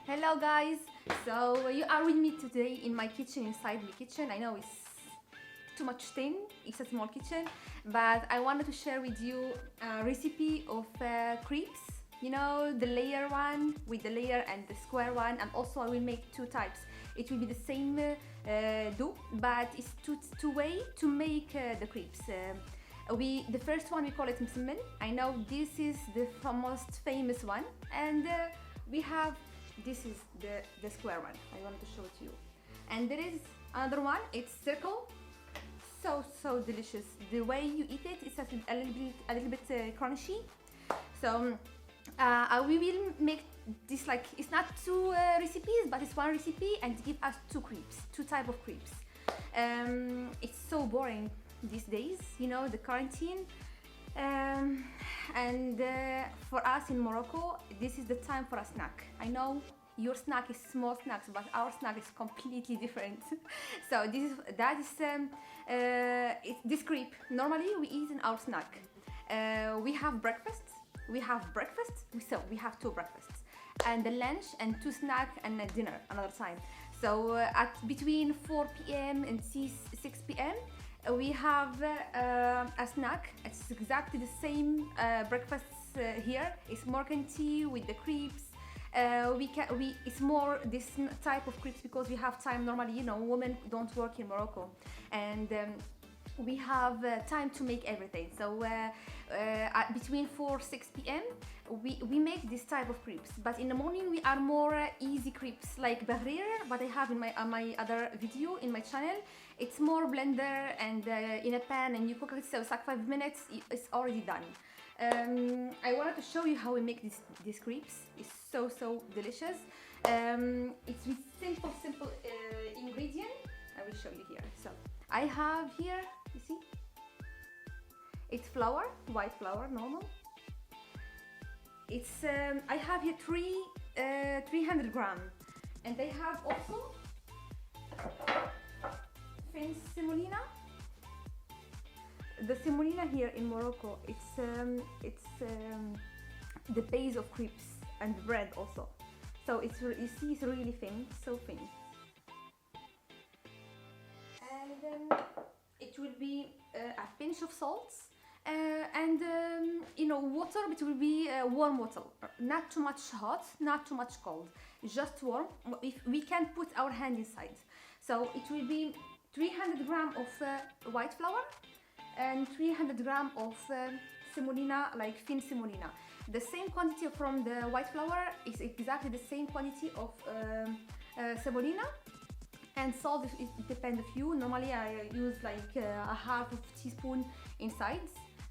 Hello guys, so you are with me today in my kitchen, inside my kitchen. I know it's too much thing, it's a small kitchen, but I wanted to share with you a recipe of crepes. You know, the layer one with the layer and the square one, and also I will make two types. It will be the same dough, but it's two way to make the crepes. The first one we call it Msemen. I know this is the most famous one, and we have this is the square one. I wanted to show it to you, and there is another one. It's circle. So delicious. The way you eat it is a little bit crunchy. So we will make this like it's not two recipes, but it's one recipe and give us two crepes, two type of crepes. It's so boring these days, you know, the quarantine. And for us in Morocco, this is the time for a snack. I know your snack is small snacks, but our snack is completely different. So this crepe. Normally we eat in our snack. We have breakfast. So we have two breakfasts, and the lunch and two snack and a dinner another time. So at between 4 p.m. and 6 p.m. We have a snack. It's exactly the same breakfast here. It's Moroccan tea with the crepes. It's more this type of crepes because we have time. Normally, you know, women don't work in Morocco, and we have time to make everything. So between 4-6 p.m. we make this type of crepes. But in the morning we are more easy crepes like bahrir, but I have in my other video in my channel. It's more blender and in a pan, and you cook it. So it's like 5 minutes. It's already done. I wanted to show you how we make these crepes. It's so delicious. It's with simple ingredient. I will show you here. So I have here, you see, it's flour, white flour, normal. It's I have here 300 grams, and I have also thin semolina. The semolina here in Morocco, it's the base of crepes and bread also. So you see, it's really thin, so thin. And then it will be a pinch of salt and you know, water. It will be warm water, not too much hot, not too much cold, just warm. If we can put our hand inside. So it will be 300 grams of white flour and 300 grams of semolina, like thin semolina. The same quantity from the white flour is exactly the same quantity of semolina. And salt, it depends of you. Normally I use like a half of teaspoon inside.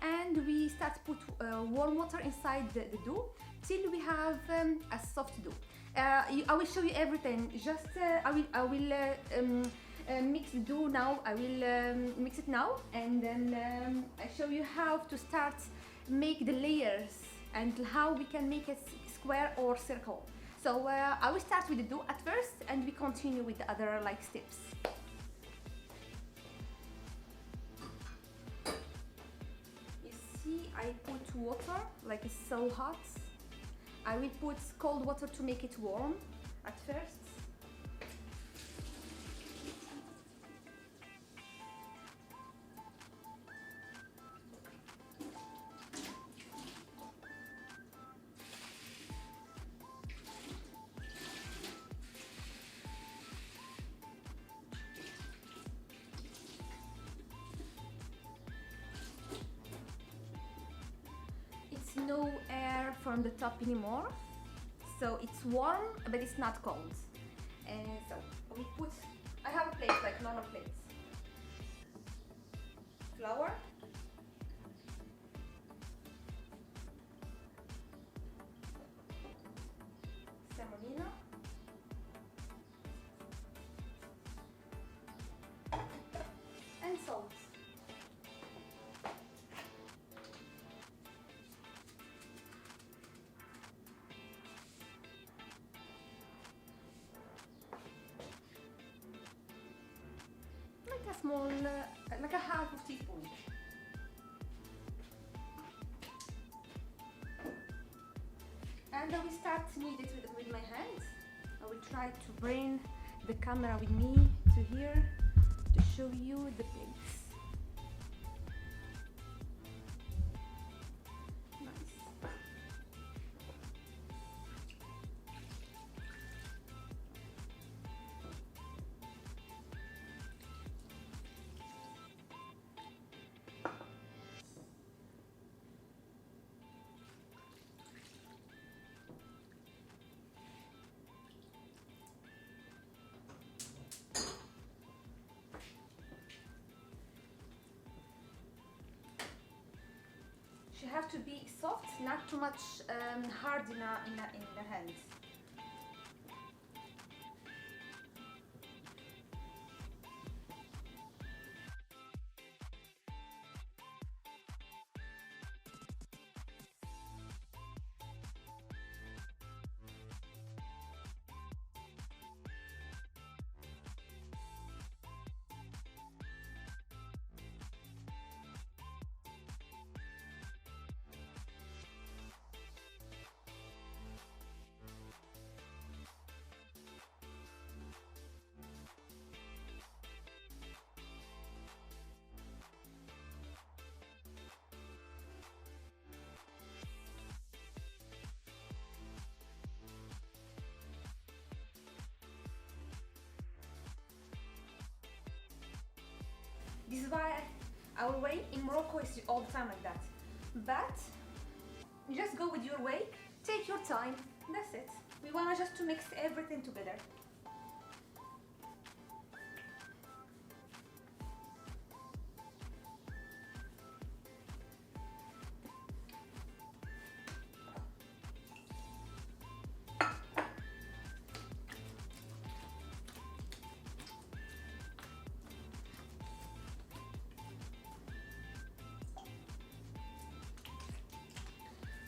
And we start to put warm water inside the dough till we have a soft dough. I will show you everything. Just I will mix the dough now. I will mix it now, and then I show you how to start make the layers and how we can make a square or circle. So I will start with the dough at first, and we continue with the other like steps. You see, I put water, like it's so hot. I will put cold water to make it warm at first. No air from the top anymore, so it's warm but it's not cold. And so I have a plate, like normal plates, flour, semolina, and salt. A small, like a half of teaspoon. And I will start knead it with my hands. try to bring the camera with me to here to show you the plates. Nice. She have to be soft, not too much hard in the hands. This is why our way in Morocco is all the time like that. But you just go with your way, take your time, that's it. We want just to mix everything together.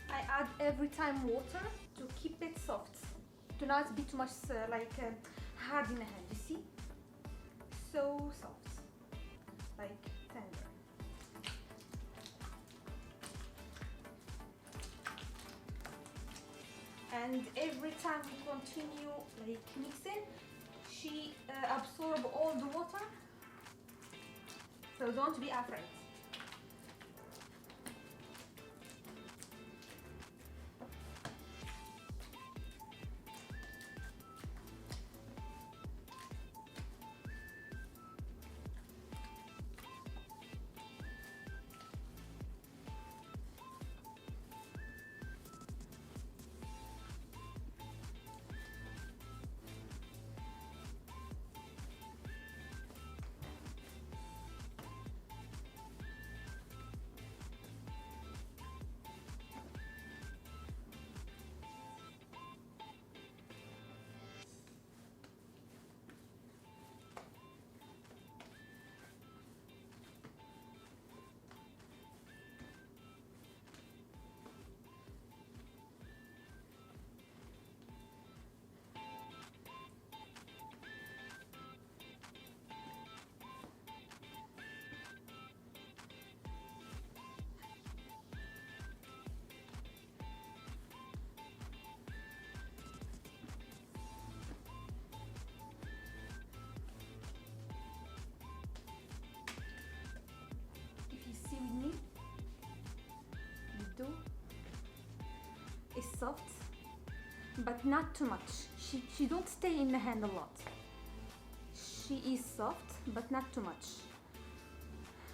I add every time water to keep it soft, to not be too much hard in the hand, you see? So soft, like tender. And every time we continue like mixing, she absorb all the water, so don't be afraid. Is soft, but not too much. She don't stay in the hand a lot. She is soft, but not too much.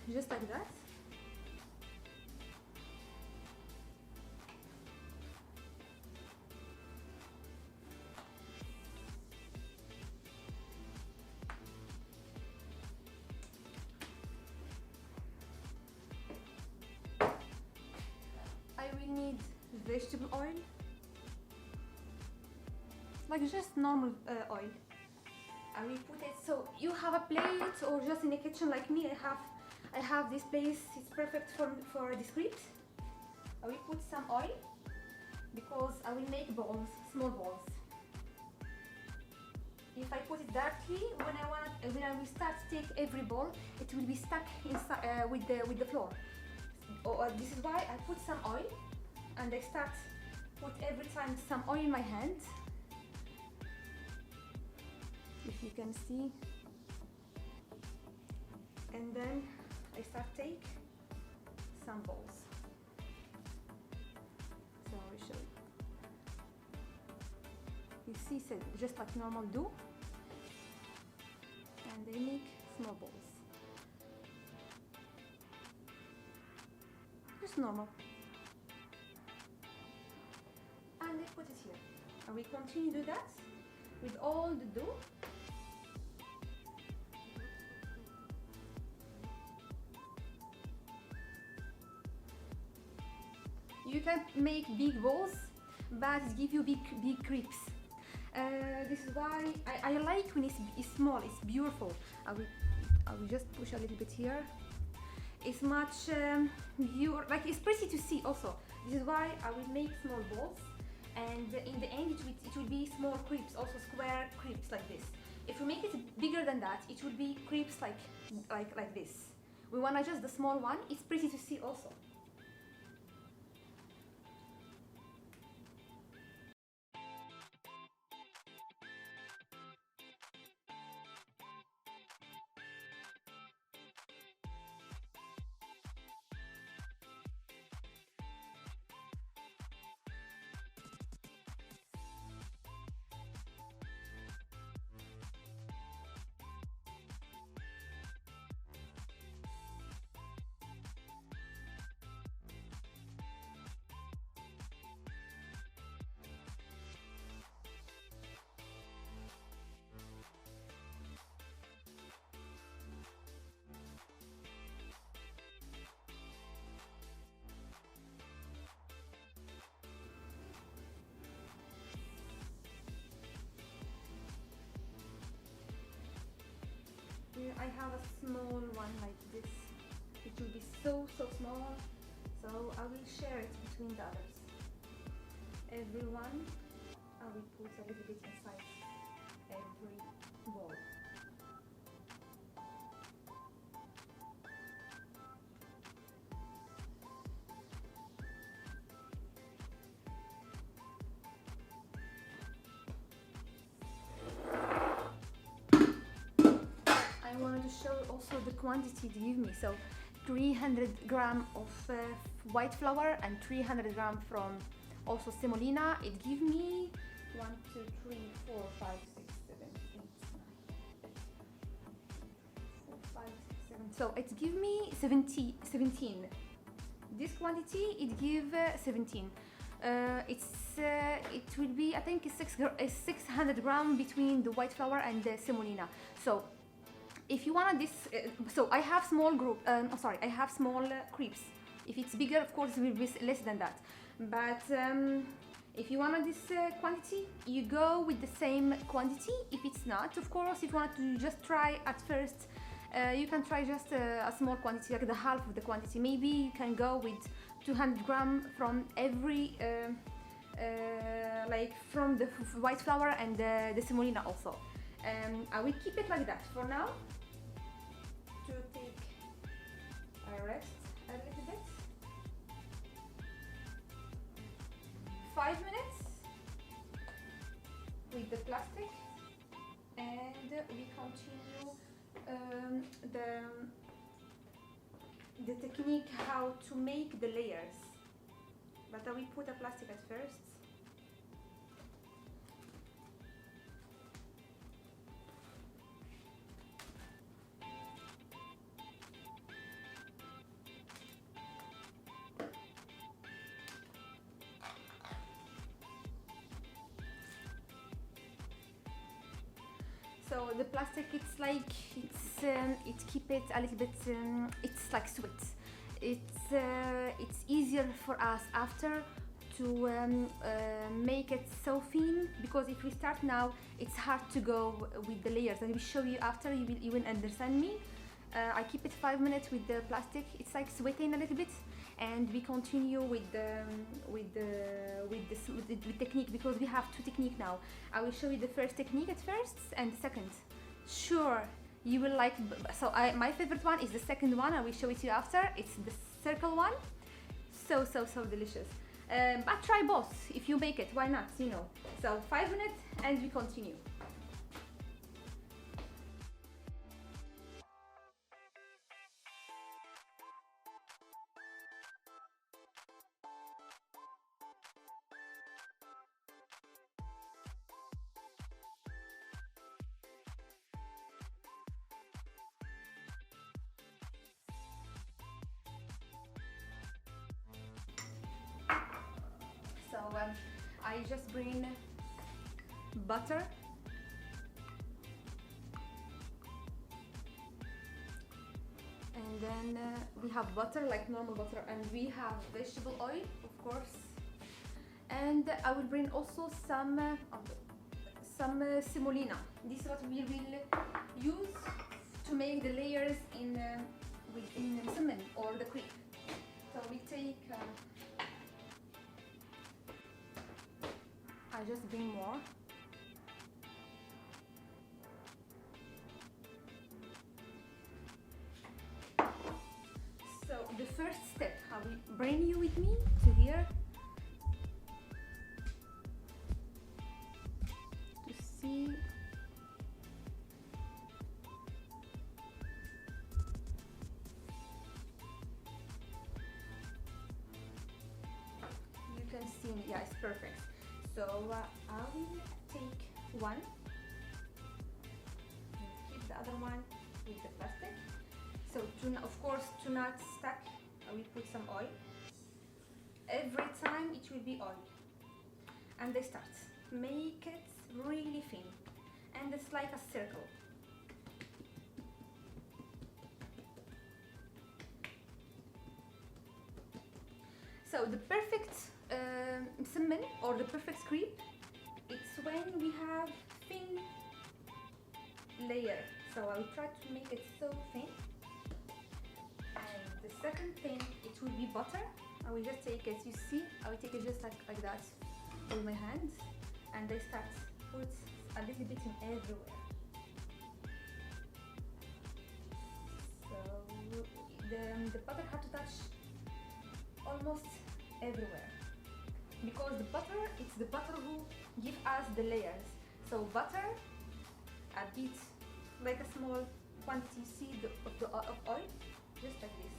Just like that. I will need vegetable oil, like just normal oil. I will put it, so you have a plate or just in the kitchen like me, I have this place, it's perfect for this crepes. I will put some oil because I will make balls, small balls. If I put it directly, when I will start to take every ball, it will be stuck inside with the floor. This is why I put some oil, and I start put every time some oil in my hand. can see. And then I start take some balls. So I will show you. You see, so just like normal dough, and they make small balls. Just normal. And I put it here. And we continue to do that with all the dough. You can make big balls, but it gives you big crepes. This is why I like when it's small, it's beautiful. I will just push a little bit here. It's much like it's pretty to see also. This is why I will make small balls, and in the end it will be small crepes, also square crepes like this. If we make it bigger than that, it will be crepes like this. We want to just the small one. It's pretty to see also. I have a small one like this. It will be so small, so I will share it between the others. Everyone, I will put a little bit inside every bowl. I wanted to show also the quantity they give me. So 300 grams of white flour and 300 grams from also semolina. It gives me 1, 2, 3, 4, 5, 6, 7, 8, 9, 4, 5, 6, 7. So it gives me 17. This quantity it gives 17. It will be, I think, 600 grams between the white flour and the semolina. So if you want this, so I have small group. I have small crepes. If it's bigger, of course, it will be less than that. But if you want this quantity, you go with the same quantity. If it's not, of course, if you want to just try at first, you can try just a small quantity, like the half of the quantity. Maybe you can go with 200 grams from every, like from the white flour and the semolina also. I will keep it like that for now to take a rest a little bit. 5 minutes with the plastic, and we continue the technique how to make the layers. But I will put a plastic at first. So the plastic, it's like it keep it a little bit. It's like sweat. It's easier for us after to make it so thin, because if we start now, it's hard to go with the layers. And I will show you after. You will understand me. I keep it 5 minutes with the plastic. It's like sweating a little bit, and we continue with the technique, because we have two techniques now. I will show you the first technique at first and the second. Sure, you will like. So my favorite one is the second one. I will show it to you after. It's the circle one. So delicious. But try both if you make it. Why not? You know. So 5 minutes and we continue. I just bring butter, and then we have butter like normal butter, and we have vegetable oil, of course, and I will bring also some semolina. This is what we will use to make the layers in Msemen or the crepe. So we take I just bring more. So the first step, I will bring you with me to here to see. You can see me, yeah, it's perfect. So I will take one, keep the other one with the plastic. So of course, to not stack, I will put some oil. Every time it will be oil. And they start. Make it really thin. And it's like a circle. So the perfect Msemen or the perfect crepe, it's when we have thin layer. So I will try to make it so thin. And the second thing, it will be butter. I will just take it, you see, I will take it just like that with my hands, and I start put a little bit in everywhere. So the butter has to touch almost everywhere, because the butter, it's the butter who give us the layers. So butter, a bit, like a small quantity, you see, of oil, just like this.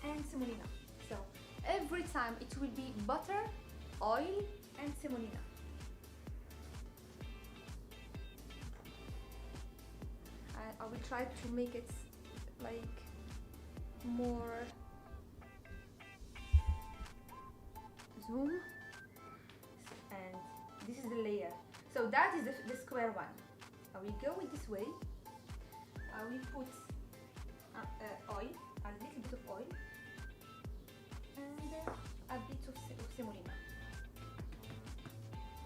And semolina. So every time it will be butter, oil, and semolina. I will try to make it like more zoom, and this is the layer. So that is the square one. I will go in this way. I will put oil, a little bit of oil, and a bit of semolina,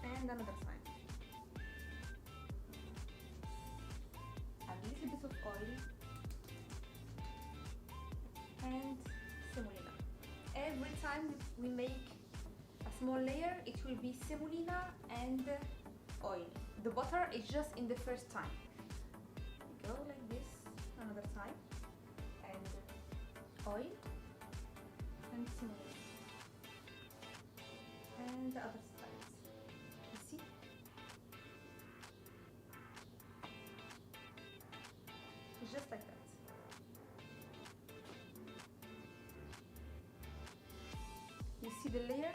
and another time. A little bit of oil and semolina. Every time we make a small layer, it will be semolina and oil. The butter is just in the first time. Go like this, another time, and oil and semolina, and the other side. You see? Just like that. You see the layer?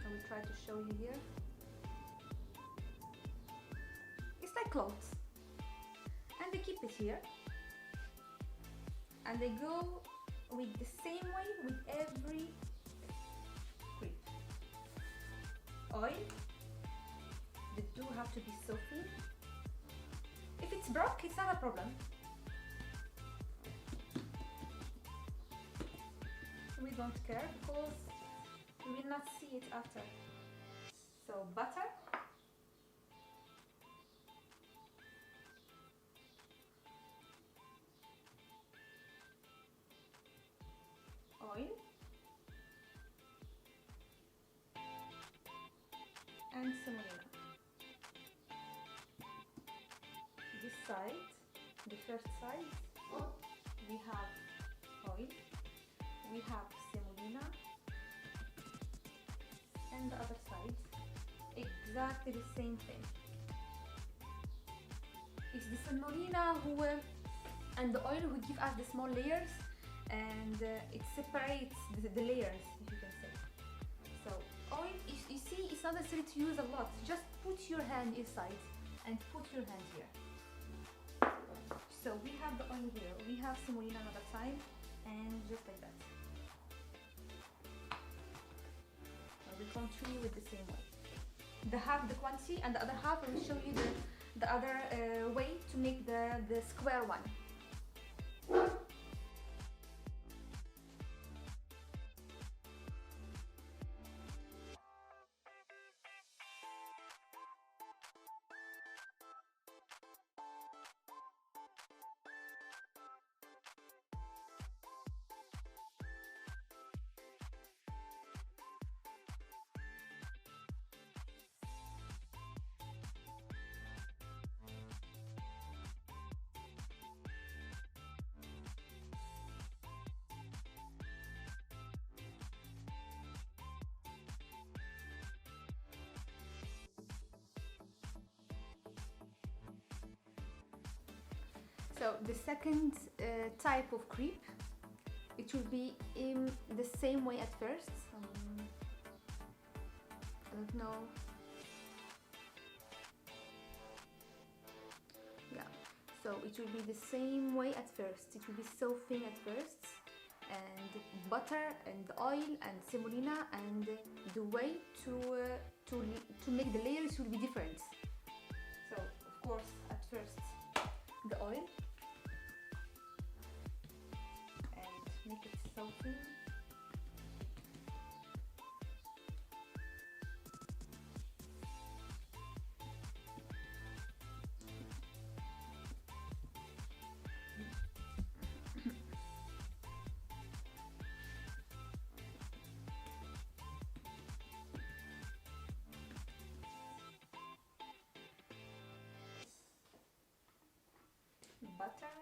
I will try to show you here. It's like clothes. And they keep it here. And they go with the same way with every crepe. Oil. The two have to be so thin. If it's broke, it's not a problem. We don't care because we will not see it after. So butter, oil, and semolina. This side, the first side, we have oil, we have semolina, and the other side, exactly the same thing. It's the semolina who and the oil who give us the small layers, and it separates the layers, if you can say. So oil, you see, it's not necessary to use a lot. Just put your hand inside and put your hand here. So we have the oil here, we have semolina another time, and just like that. I will continue with the same way. The half the quantity and the other half I will show you the other way to make the square one. So the second type of crepe, it will be in the same way at first. I don't know. Yeah, so it will be the same way at first. It will be so thin at first, and butter and oil and semolina, and the way to make the layers will be different. So of course at first the oil, and make it so thin. Butter.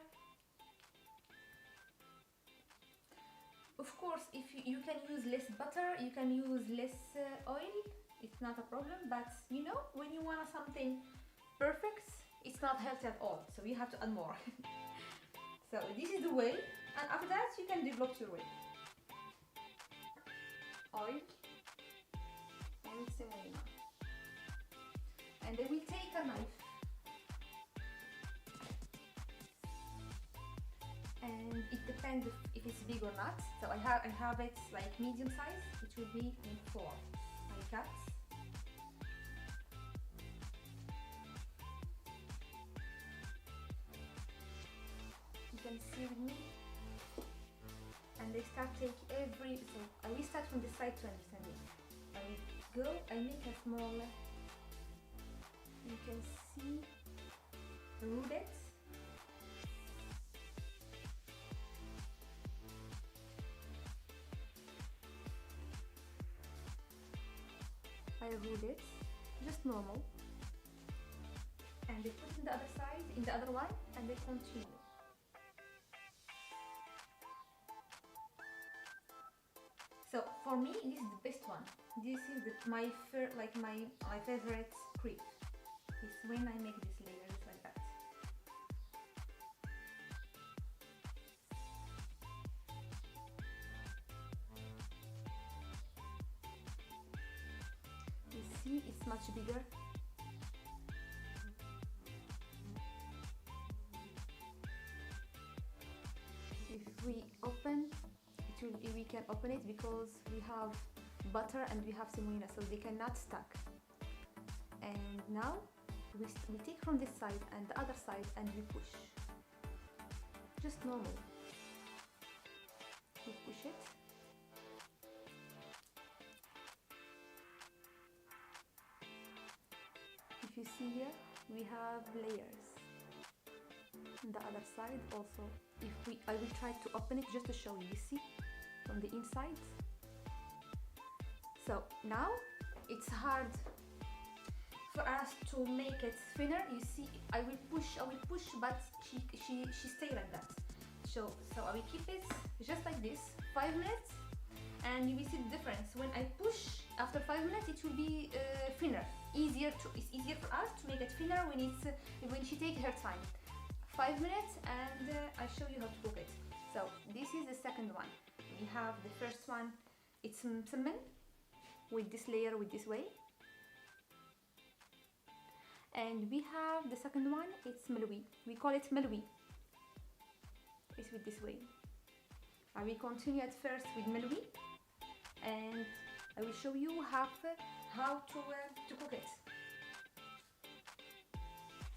Of course, if you can use less butter, you can use less oil, it's not a problem, but you know, when you want something perfect, it's not healthy at all, so you have to add more. So this is the way, and after that you can develop your way. Oil and semolina, and then we take a knife and it depends if it's big or not. So I have it like medium size. It will be in 4. I cut. You can see with me, and I start take every. So I will start from the side to understand it. I will go and make a small. You can see root. I roll it, just normal, and they put in the other side, in the other one, and they continue. So for me, this is the best one. This is my favorite crepe. Is when I make these layers like that. You see, it's much bigger. If we open, we can open it because we have butter and we have semolina, so they cannot stuck. And now we take from this side and the other side and we push. Just normal. We push it. If you see here, we have layers. On the other side also, I will try to open it just to show you. You see, from the inside. So now it's hard for us to make it thinner. You see, I will push, but she stay like that. So I will keep it just like this, 5 minutes, and you will see the difference. When I push, after 5 minutes, it will be thinner. It's easier for us to make it thinner when she takes her time. 5 minutes, and I show you how to cook it. So this is the second one. We have the first one, it's Msemen, with this layer, with this way. And we have the second one, it's Melwi. We call it Melwi. It's with this way. I will continue at first with Melwi, and I will show you how to cook it.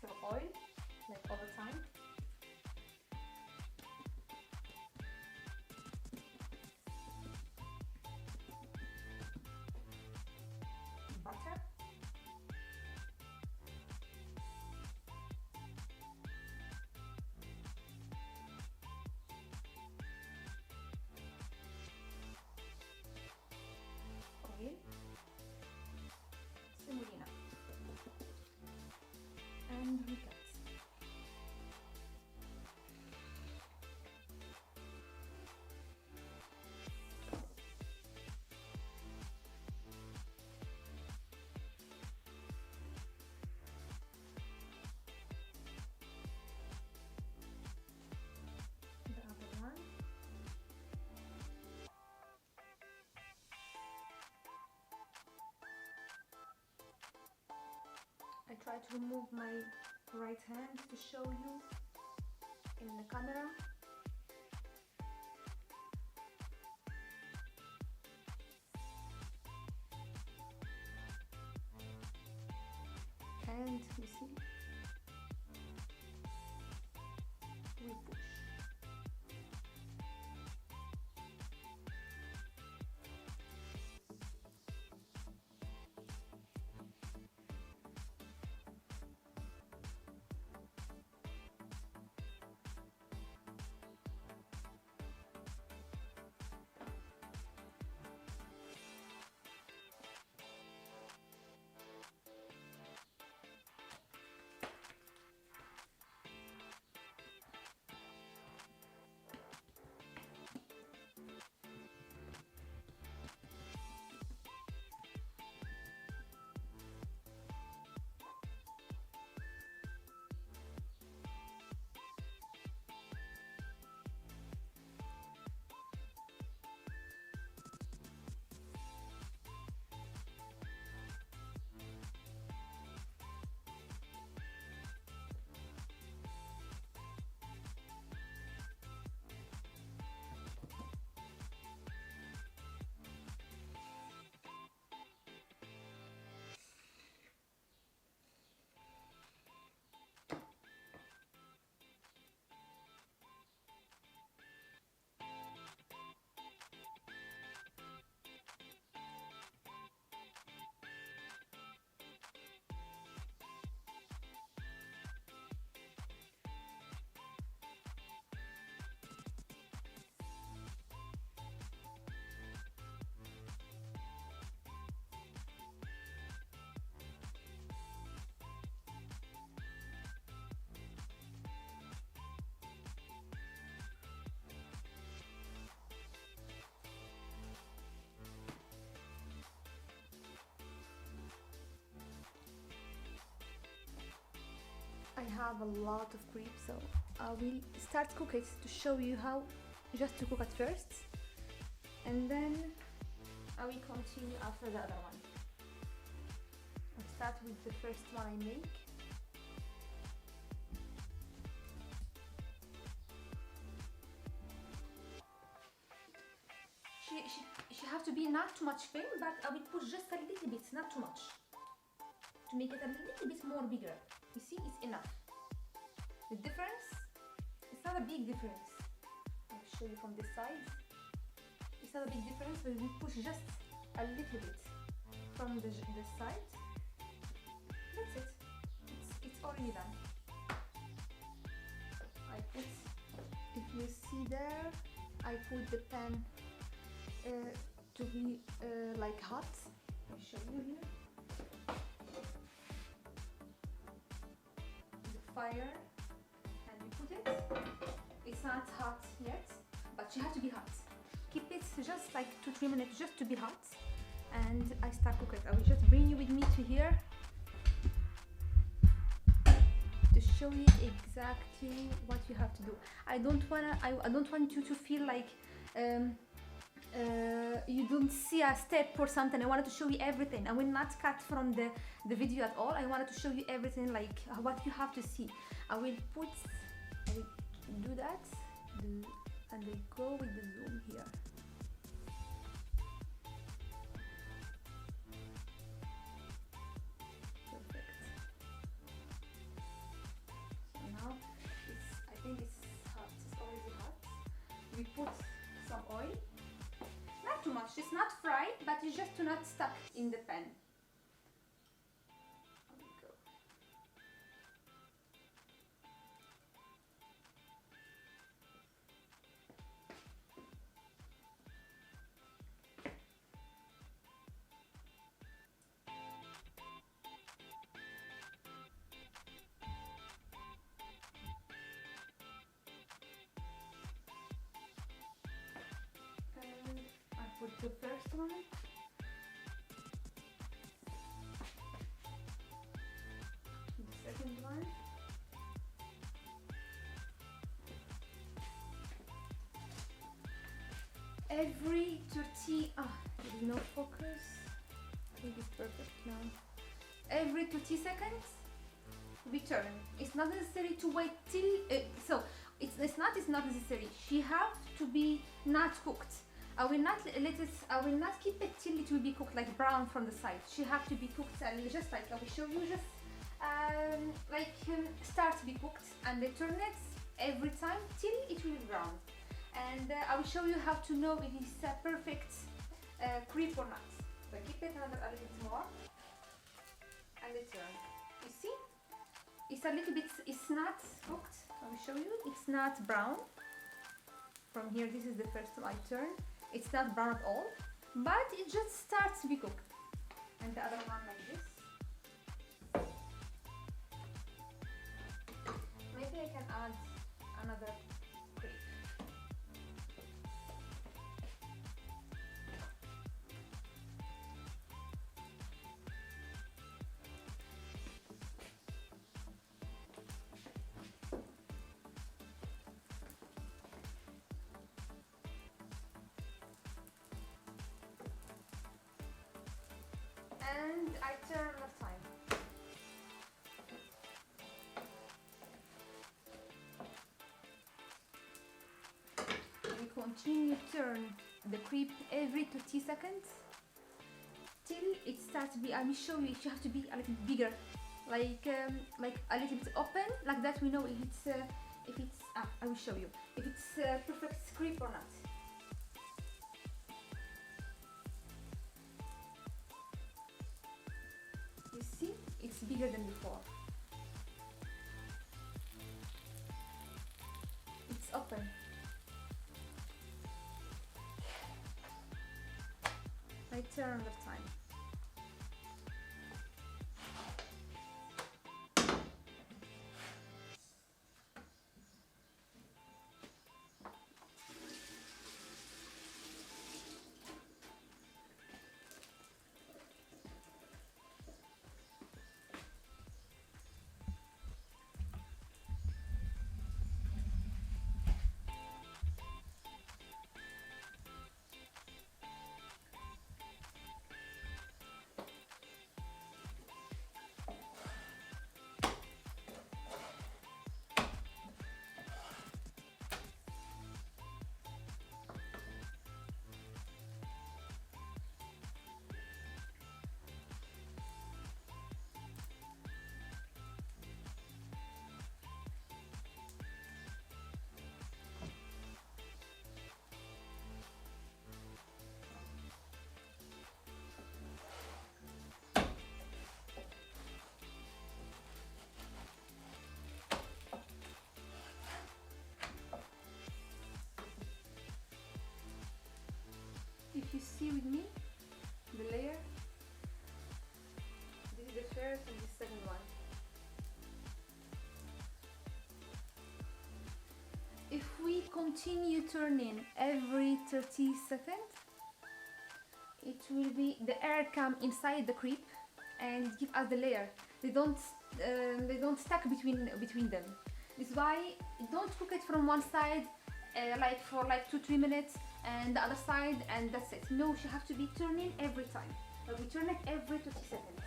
So oil, like all the time. Butter. Oil. Semolina. And ricotta. The other one. I try to remove my right hand to show you in the camera. And you see, we push. I have a lot of crepes, so I will start cook it to show you how just to cook at first, and then I will continue after the other one. I'll start with the first one I make. She have to be not too much thin, but I will push just a little bit, not too much, to make it a little bit more bigger. You see, it's enough. The difference, it's not a big difference. I'll show you from this side. It's not a big difference, but we push just a little bit from the side. That's it. It's already done. I put, if you see there, I put the pan to be like hot. I'll show you here. Fire, and you put it. It's not hot yet, but you have to be hot. Keep it just like 2-3 minutes just to be hot, and I start cooking. I will just bring you with me to here to show you exactly what you have to do. I don't want you to feel like you don't see a step or something. I wanted to show you everything. I will not cut from the video at all. I wanted to show you everything, like what you have to see. I will do that, and I go with the zoom here. Perfect. So now I think it's hot. It's already hot. We put some oil. Not too much. It's not fried, but it's just to not stuck in the pan. Put the first one. The second one. Every 30, there is no focus. I think it's perfect now. Every 30 seconds, we turn. It's not necessary to wait till, it's not necessary. She have to be not cooked. I will not keep it till it will be cooked like brown from the side. She have to be cooked just like I will show you, just start to be cooked, and I turn it every time till it will be brown. And I will show you how to know if it's a perfect crepe or not. So I keep it a little bit more, and I turn. You see, it's a little bit. It's not cooked. I will show you. It's not brown. From here, this is the first one I turn. It's not brown at all, but it just starts to be cooked. And the other one like this. Maybe I can add another crepe. And I turn left time. We continue to turn the crepe every 30 seconds till it starts to be, I will show you, you have to be a little bigger, like a little bit open, like that we know if it's I will show you if it's perfect crepe or not. It's bigger than before. It's open. I turn left time. If you see with me the layer, this is the first and the second one. If we continue turning every 30 seconds, it will be the air come inside the crepe and give us the layer. They don't stack between them. This is why don't cook it from one side for 2-3 minutes and the other side and that's it. No, you have to be turning every time. We turn it every 30 seconds.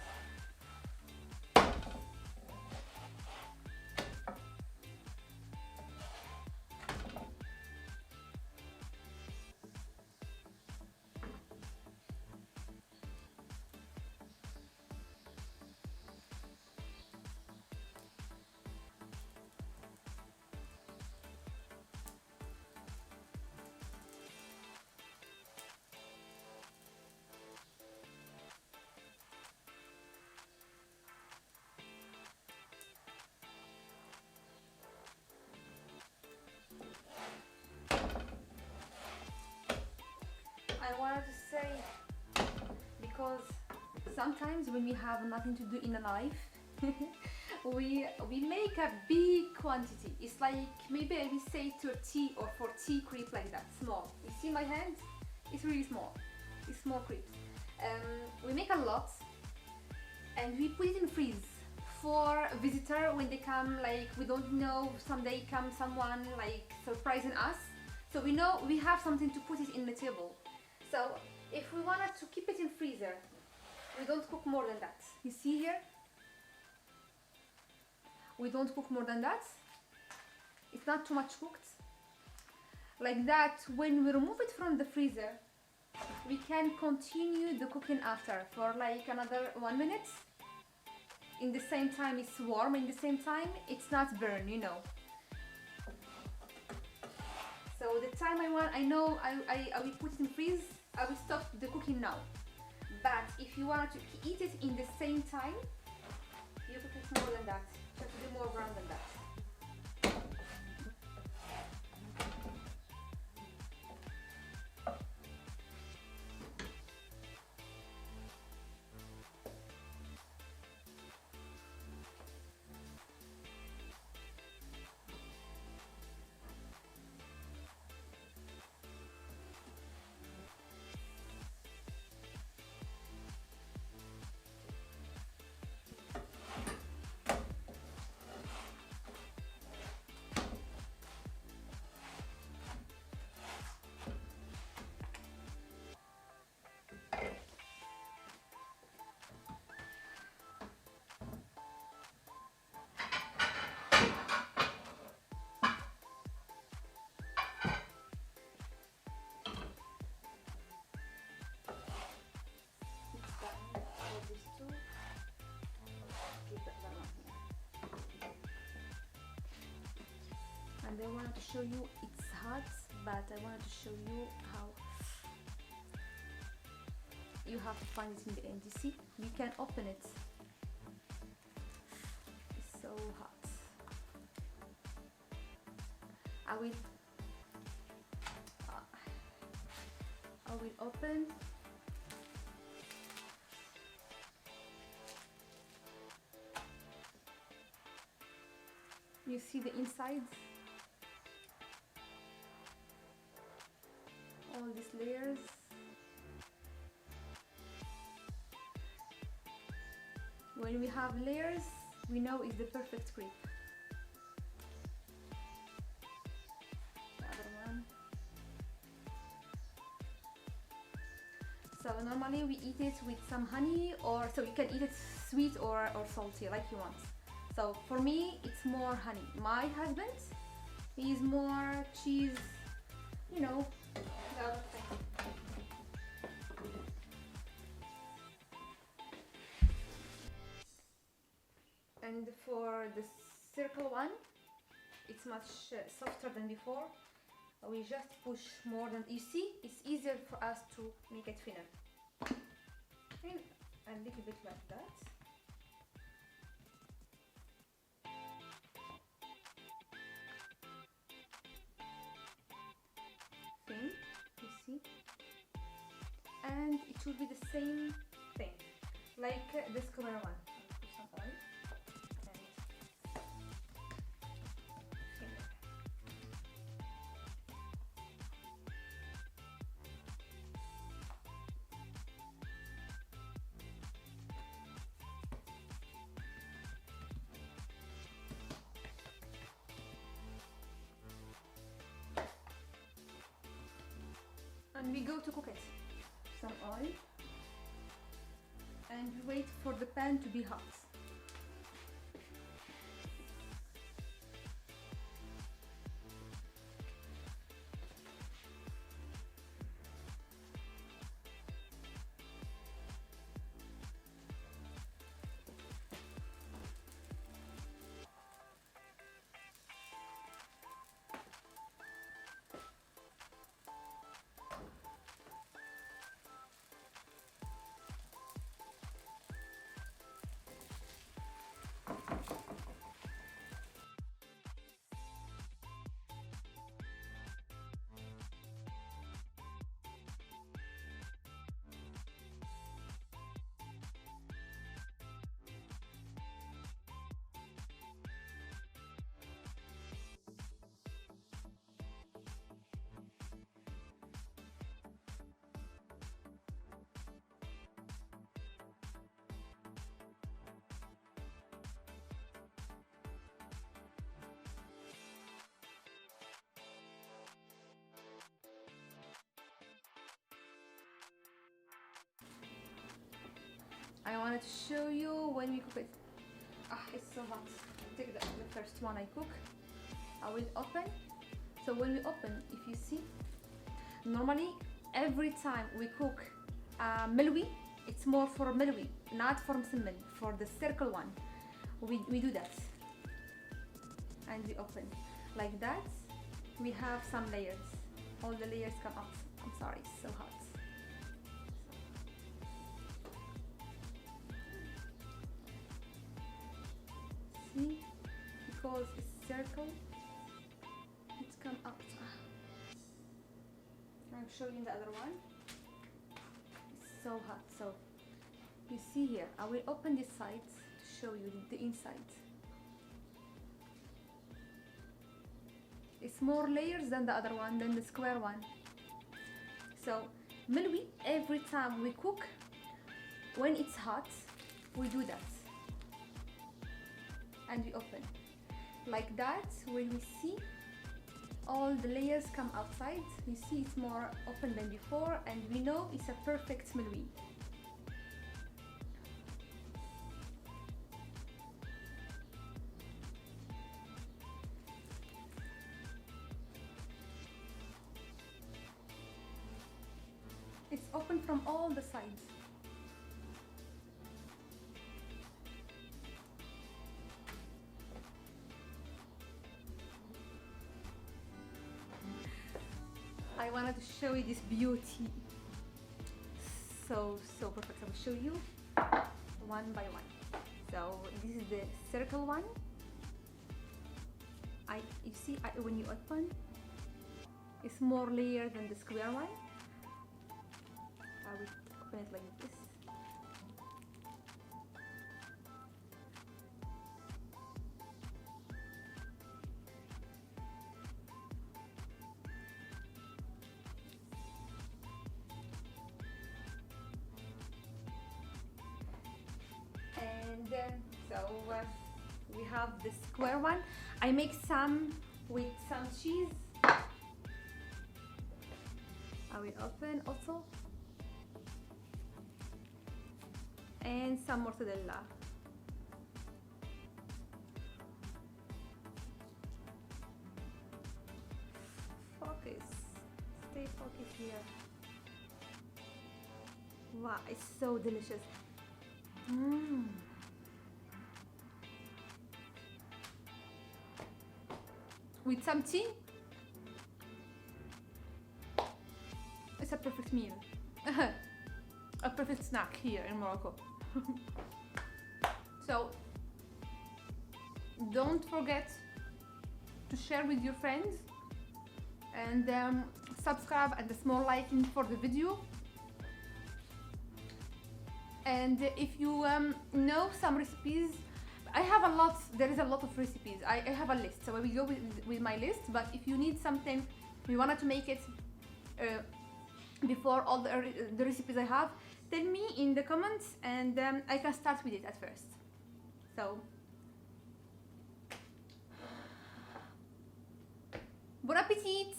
sometimes when we have nothing to do in a life, we make a big quantity. It's like maybe we say 30 or 40 crepes like that, small. You see my hand? It's really small. It's small crepes. We make a lot and we put it in freeze for a visitor when they come. Like we don't know, someday come someone like surprising us. So we know we have something to put it in the table. So if we wanted to keep it in freezer, we don't cook more than that. You see here? We don't cook more than that. It's not too much cooked. Like that, when we remove it from the freezer, we can continue the cooking after for like another 1 minute. In the same time it's warm, in the same time it's not burn, you know. So the time I know I will put it in freeze, I will stop the cooking now. But if you want to eat it in the same time, you cook it more than that. You have to do more brown than that. And I wanted to show you it's hot, but I wanted to show you how you have to find it in the end. You see, you can open it. It's so hot. I will open. You see the inside? All these layers. When we have layers, we know it's the perfect crepe. The other one. So normally we eat it with some honey, or so you can eat it sweet or salty like you want. So for me it's more honey. My husband, he is more cheese, you know, the other thing. And for the circle one, it's much softer than before. We just push more than, you see, it's easier for us to make it thinner. And a little bit like that. Thin, you see. And it will be the same thing, like the square one. Put some oil. And we go to cook it. Some oil, and we wait for the pan to be hot. wanted to show you when we cook it. Ah, it's so hot. Take the first one I cook. I will open. So when we open, if you see, normally every time we cook milwi, it's more for milwi, not for msemen, for the circle one. We do that. And we open. Like that, we have some layers. All the layers come out. I'm sorry, it's so hot. See, because it's circle, it's come out. I'm showing the other one. It's so hot. So you see here, I will open this side to show you the inside. It's more layers than the other one, than the square one. So milwi, every time we cook, when it's hot, we do that. And we open. Like that, when we see all the layers come outside, you see it's more open than before, and we know it's a perfect milwi. It's open from all the sides. I wanted to show you this beauty. So perfect. I will show you one by one. So this is the circle one. You see, when you open, it's more layer than the square one. I will open it like this. And we have the square one. I make some with some cheese. I will open also. And some mozzarella. Focus. Stay focused here. Wow, it's so delicious. With some tea, it's a perfect meal. A perfect snack here in Morocco. So don't forget to share with your friends, and subscribe and a small liking for the video. And if you know some recipes, I have a lot. There is a lot of recipes. I have a list, so I will go with my list. But if you need something, you wanted to make it before all the recipes I have, tell me in the comments, and I can start with it at first. So, bon appétit!